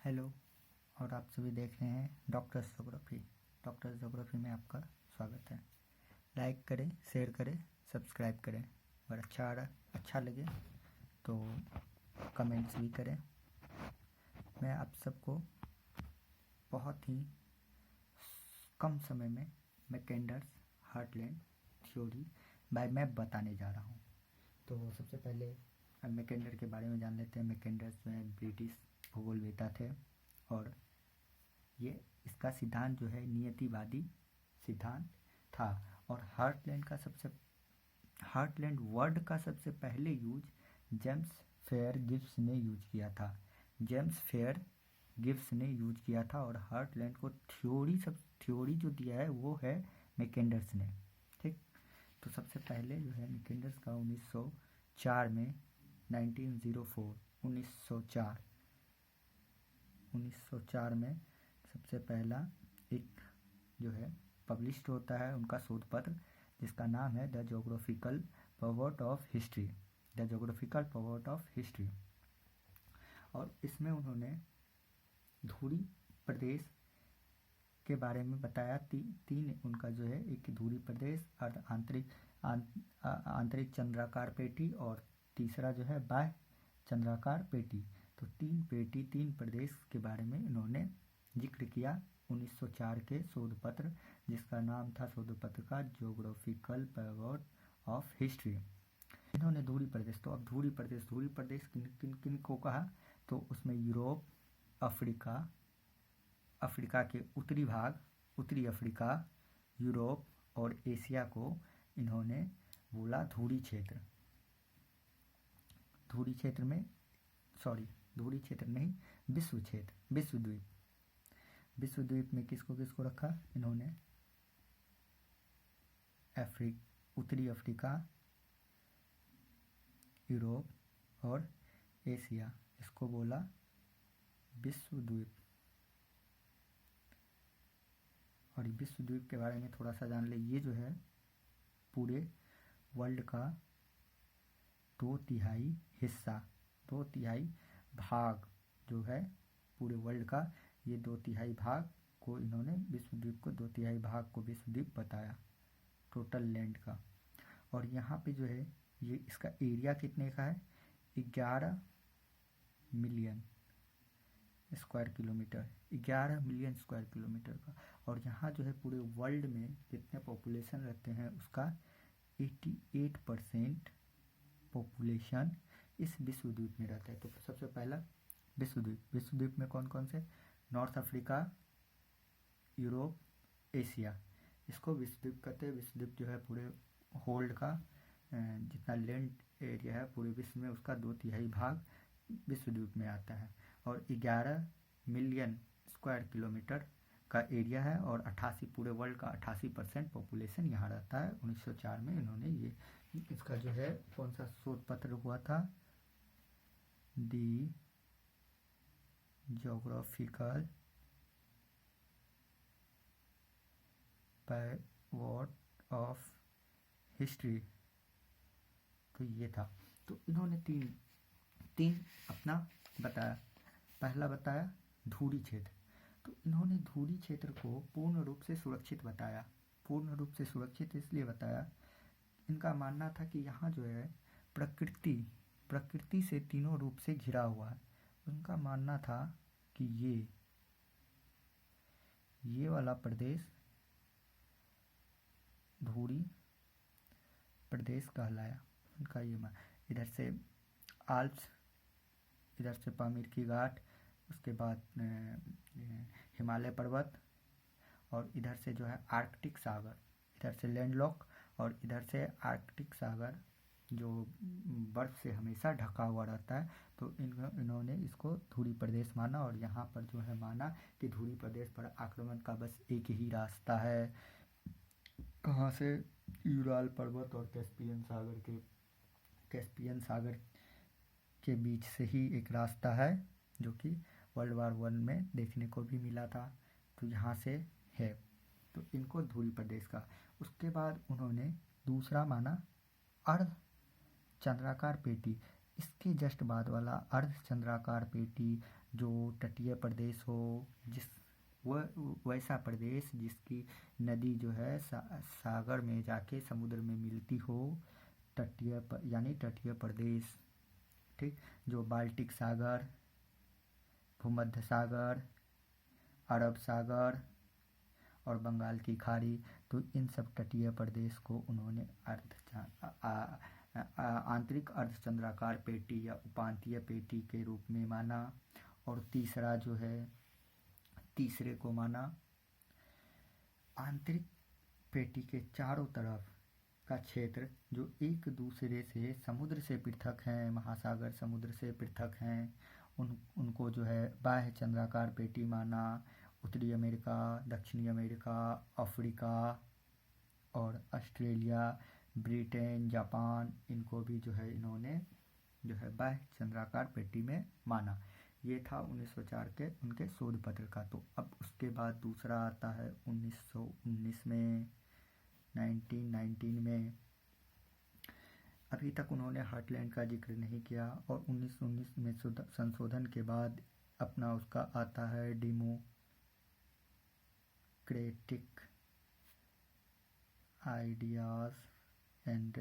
Hello, और आप सभी देख रहे हैं डॉक्टर जोग्राफी। डॉक्टर जोग्राफी में आपका स्वागत है। लाइक करें, शेयर करें, सब्सक्राइब करें। अगर अच्छा लगे तो कमेंट्स भी करें। मैं आप सबको बहुत ही कम समय में मैकेंडर्स हार्टलैंड थ्योरी बाय मैप बताने जा रहा हूँ। तो सबसे पहले हम मैकेंडर के बारे में जान लेते हैं। मैकेंडर्स जो है ब्रिटिश भूगोलवेत्ता थे, और ये इसका सिद्धांत जो है नियतिवादी सिद्धांत था। और हार्टलैंड वर्ड का सबसे पहले यूज जेम्स फेयर गिब्स ने यूज किया था। जेम्स फेयर गिब्स ने यूज किया था, और हार्टलैंड को थ्योरी जो दिया है वो है मैकेंडर्स ने। ठीक, तो सबसे पहले जो है मैकेंडर्स का 1904 में 1904 में सबसे पहला एक जो है पब्लिश्ड होता है उनका शोध पत्र, जिसका नाम है the geographical pivot of history. The geographical pivot of history. और इसमें उन्होंने धुरी प्रदेश के बारे में बताया। तीन उनका जो है, एक धुरी प्रदेश, आंतरिक चंद्राकार पेटी, और तीसरा जो है बाह्य चंद्राकार पेटी। तो तीन प्रदेश के बारे में इन्होंने जिक्र किया 1904 के शोध पत्र, जिसका नाम था शोध पत्र का ज्योग्राफिकल पिवोट ऑफ हिस्ट्री। इन्होंने धुरी प्रदेश, तो अब धुरी प्रदेश किन किन किन को कहा, तो उसमें यूरोप, अफ्रीका के उत्तरी भाग, उत्तरी अफ्रीका, यूरोप और एशिया को इन्होंने बोला धुरी क्षेत्र। धुरी क्षेत्र नहीं, विश्वद्वीप में किसको किसको रखा इन्होंने, उत्तरी अफ्रीका, यूरोप और एशिया, इसको बोला विश्वद्वीप। और विश्वद्वीप के बारे में थोड़ा सा जान ले। ये जो है पूरे वर्ल्ड का 2/3 हिस्सा, 2/3 भाग जो है पूरे वर्ल्ड का, ये 2/3 भाग को इन्होंने विश्वद्वीप को 2/3 भाग को विश्वद्वीप बताया टोटल लैंड का। और यहाँ पे जो है ये इसका एरिया कितने का है, 11 million square kilometre, 11 million square kilometre का। और यहाँ जो है पूरे वर्ल्ड में जितने पॉपुलेशन रहते हैं उसका 88% पॉपुलेशन इस विश्वद्वीप में रहता है। तो सबसे पहला विश्वद्वीप में कौन कौन से, नॉर्थ अफ्रीका, यूरोप, एशिया, इसको विश्वद्वीप कहते हैं। विश्वद्वीप जो है पूरे होल्ड का जितना लैंड एरिया है पूरे विश्व में, उसका 2/3 भाग विश्वद्वीप में आता है। और 11 मिलियन स्क्वायर किलोमीटर का एरिया है, और 88 पूरे वर्ल्ड का 88% पॉपुलेशन यहाँ रहता है। 1904 में इन्होंने ये इसका जो है कौन सा शोध पत्र हुआ था, दी ज्योग्राफिकल पिवोट ऑफ हिस्ट्री। तो ये था। तो इन्होंने तीन अपना बताया। पहला बताया धुरी क्षेत्र। तो इन्होंने धुरी क्षेत्र को पूर्ण रूप से सुरक्षित बताया। पूर्ण रूप से सुरक्षित इसलिए बताया, इनका मानना था कि यहाँ जो है प्रकृति से तीनों रूप से घिरा हुआ है। उनका मानना था कि ये वाला प्रदेश धुरी प्रदेश कहलाया। उनका ये इधर से आल्प्स, इधर से पामीर की घाट, उसके बाद हिमालय पर्वत, और इधर से जो है आर्कटिक सागर, इधर से लैंडलॉक, और इधर से आर्कटिक सागर जो बर्फ से हमेशा ढका हुआ रहता है। तो इन्होंने इसको धुरी प्रदेश माना। और यहाँ पर जो है माना कि धुरी प्रदेश पर आक्रमण का बस एक ही रास्ता है, कहाँ से, यूराल पर्वत और कैस्पियन सागर के बीच से ही एक रास्ता है, जो कि वर्ल्ड वार 1 में देखने को भी मिला था। तो यहाँ से है, तो इनको धुरी प्रदेश का। उसके बाद उन्होंने दूसरा माना अर्ध चंद्राकार पेटी। इसके जस्ट बाद वाला अर्ध चंद्राकार पेटी, जो तटीय प्रदेश हो, जिस वह वैसा प्रदेश जिसकी नदी जो है सागर में जाके समुद्र में मिलती हो, यानी तटीय प्रदेश। ठीक, जो बाल्टिक सागर, भूमध्य सागर, अरब सागर और बंगाल की खाड़ी, तो इन सब तटीय प्रदेश को उन्होंने आंतरिक अर्धचंद्राकार पेटी या उपांतीय पेटी के रूप में माना। और तीसरा जो है, तीसरे को माना आंतरिक पेटी के चारों तरफ का क्षेत्र जो एक दूसरे से समुद्र से पृथक हैं, महासागर समुद्र से पृथक हैं, उनको जो है बाह्य चंद्राकार पेटी माना। उत्तरी अमेरिका, दक्षिणी अमेरिका, अफ्रीका और ऑस्ट्रेलिया, ब्रिटेन, जापान, इनको भी जो है इन्होंने जो है बाह्य चंद्राकार पेटी में माना। ये था 1904 के उनके शोध पत्र का। तो अब उसके बाद दूसरा आता है 1919 में, 1919 में। अभी तक उन्होंने हार्टलैंड का जिक्र नहीं किया, और 1919 में संशोधन के बाद अपना उसका आता है डेमोक्रेटिक आइडियाज एंड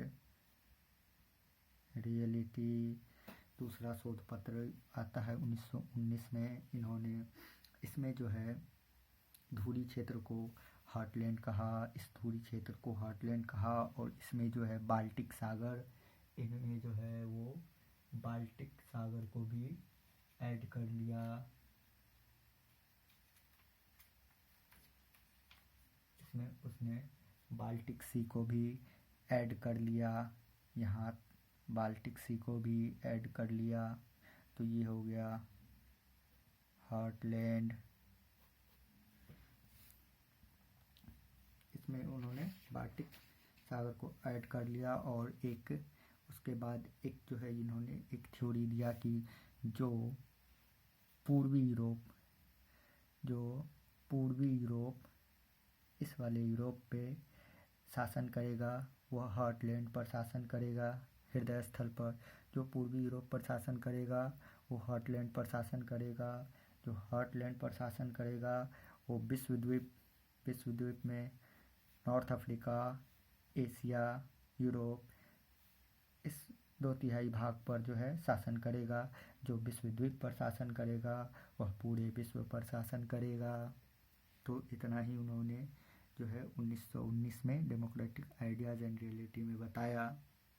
रियलिटी। दूसरा शोध पत्र आता है 1919 में। इन्होंने इसमें जो है धुरी क्षेत्र को हार्टलैंड कहा, इस धुरी क्षेत्र को हार्टलैंड कहा। और इसमें जो है बाल्टिक सागर, इनमें जो है वो बाल्टिक सागर को भी ऐड कर लिया। इसमें उसने बाल्टिक सी को भी ऐड कर लिया, यहाँ बाल्टिक सी को भी ऐड कर लिया। तो ये हो गया हार्टलैंड। इसमें उन्होंने बाल्टिक सागर को ऐड कर लिया। और एक उसके बाद एक जो है इन्होंने एक थ्योरी दिया कि जो पूर्वी यूरोप इस वाले यूरोप पे शासन करेगा, वह हार्टलैंड पर शासन करेगा। हृदय स्थल पर जो पूर्वी यूरोप पर शासन करेगा वो हार्टलैंड पर शासन करेगा। जो हार्टलैंड पर शासन करेगा वो विश्वद्वीप में नॉर्थ अफ्रीका, एशिया, यूरोप, इस 2/3 भाग पर जो है शासन करेगा। जो विश्वद्वीप पर शासन करेगा वह पूरे विश्व पर शासन करेगा। तो इतना ही उन्होंने जो है 1919 में डेमोक्रेटिक आइडियाज़ एंड रियलिटी में बताया।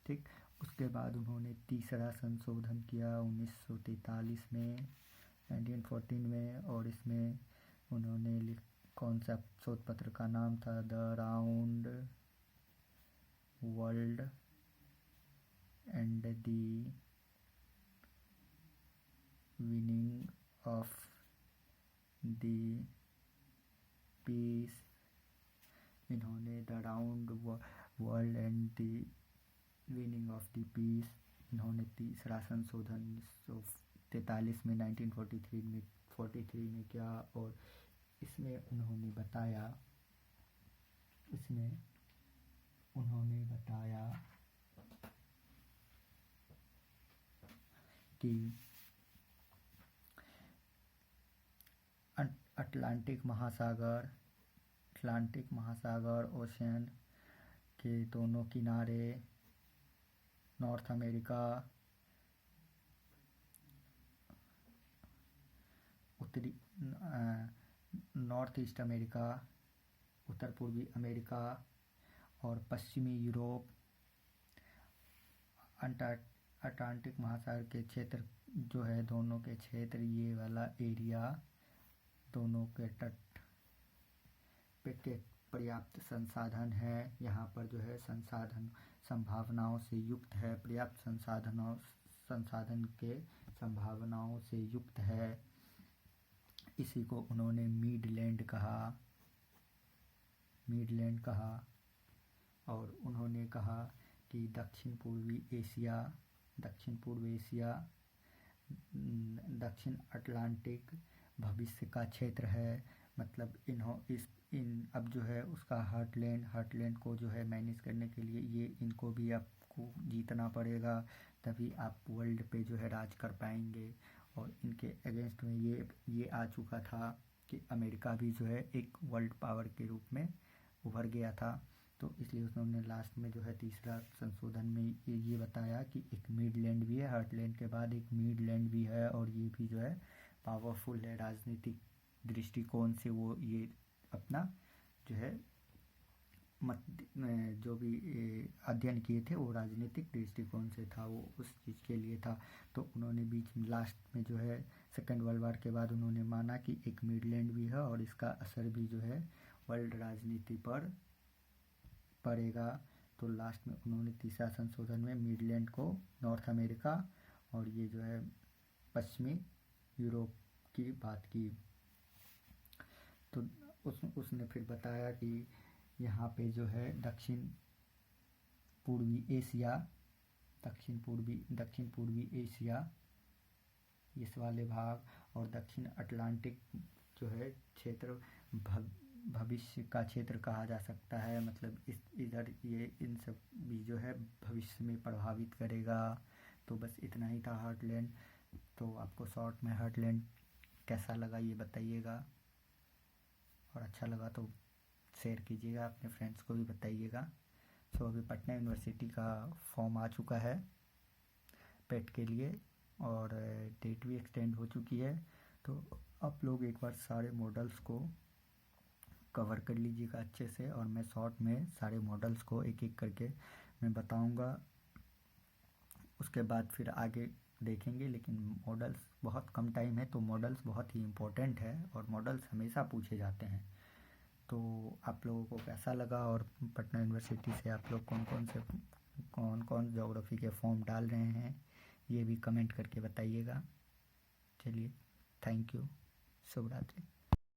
ठीक, उसके बाद उन्होंने तीसरा संशोधन किया 1943 में, 1914 में। और इसमें उन्होंने कौन सा शोध पत्र का नाम था, the round world and the winning of the peace. इन्होंने the round world and the winning of the peace, इन्होंने तीसरा संशोधन 1943 में 1943 में किया। और इसमें उन्होंने बताया कि अटलांटिक महासागर ओशियन के दोनों किनारे, नॉर्थ अमेरिका, उत्तरी नॉर्थ ईस्ट अमेरिका, उत्तर पूर्वी अमेरिका और पश्चिमी यूरोप, अटलांटिक महासागर के क्षेत्र जो है, दोनों के क्षेत्र, ये वाला एरिया, दोनों के तट पे पर्याप्त संसाधन है। यहाँ पर जो है संभावनाओं से युक्त है, पर्याप्त संसाधन के संभावनाओं से युक्त है। इसी को उन्होंने मिडलैंड कहा। और उन्होंने कहा कि दक्षिण पूर्व एशिया, दक्षिण अटलांटिक भविष्य का क्षेत्र है। मतलब अब जो है उसका हार्टलैंड को जो है मैनेज करने के लिए ये इनको भी आपको जीतना पड़ेगा, तभी आप वर्ल्ड पे जो है राज कर पाएंगे। और इनके अगेंस्ट में ये आ चुका था कि अमेरिका भी जो है एक वर्ल्ड पावर के रूप में उभर गया था। तो इसलिए उन्होंने लास्ट में जो है तीसरा संशोधन में ये बताया कि एक मिडलैंड भी है, हार्टलैंड के बाद एक मिडलैंड भी है, और ये भी जो है पावरफुल है राजनीतिक दृष्टिकोण से। वो ये अपना जो है मत जो भी अध्ययन किए थे वो राजनीतिक दृष्टिकोण से था, वो उस चीज़ के लिए था। तो उन्होंने बीच में लास्ट में जो है सेकेंड वर्ल्ड वार के बाद उन्होंने माना कि एक मिडलैंड भी है और इसका असर भी जो है वर्ल्ड राजनीति पर पड़ेगा। तो लास्ट में उन्होंने तीसरा संशोधन में मिडलैंड को नॉर्थ अमेरिका और ये जो है पश्चिमी यूरोप की बात की। तो उसने फिर बताया कि यहाँ पे जो है दक्षिण पूर्वी एशिया इस वाले भाग और दक्षिण अटलांटिक जो है क्षेत्र भविष्य का क्षेत्र कहा जा सकता है। मतलब इधर ये इन सब भी जो है भविष्य में प्रभावित करेगा। तो बस इतना ही था हार्टलैंड। तो आपको शॉर्ट में हार्टलैंड कैसा लगा ये बताइएगा, और अच्छा लगा तो शेयर कीजिएगा, अपने फ्रेंड्स को भी बताइएगा। सो अभी पटना यूनिवर्सिटी का फॉर्म आ चुका है पेट के लिए और डेट भी एक्सटेंड हो चुकी है। तो आप लोग एक बार सारे मॉडल्स को कवर कर लीजिएगा अच्छे से, और मैं शॉर्ट में सारे मॉडल्स को एक एक करके मैं बताऊंगा। उसके बाद फिर आगे देखेंगे, लेकिन मॉडल्स बहुत कम टाइम है तो मॉडल्स बहुत ही इम्पोर्टेंट है और मॉडल्स हमेशा पूछे जाते हैं। तो आप लोगों को कैसा लगा, और पटना यूनिवर्सिटी से आप लोग कौन कौन ज्योग्राफी के फॉर्म डाल रहे हैं ये भी कमेंट करके बताइएगा। चलिए, थैंक यू, शुभ रात्रि।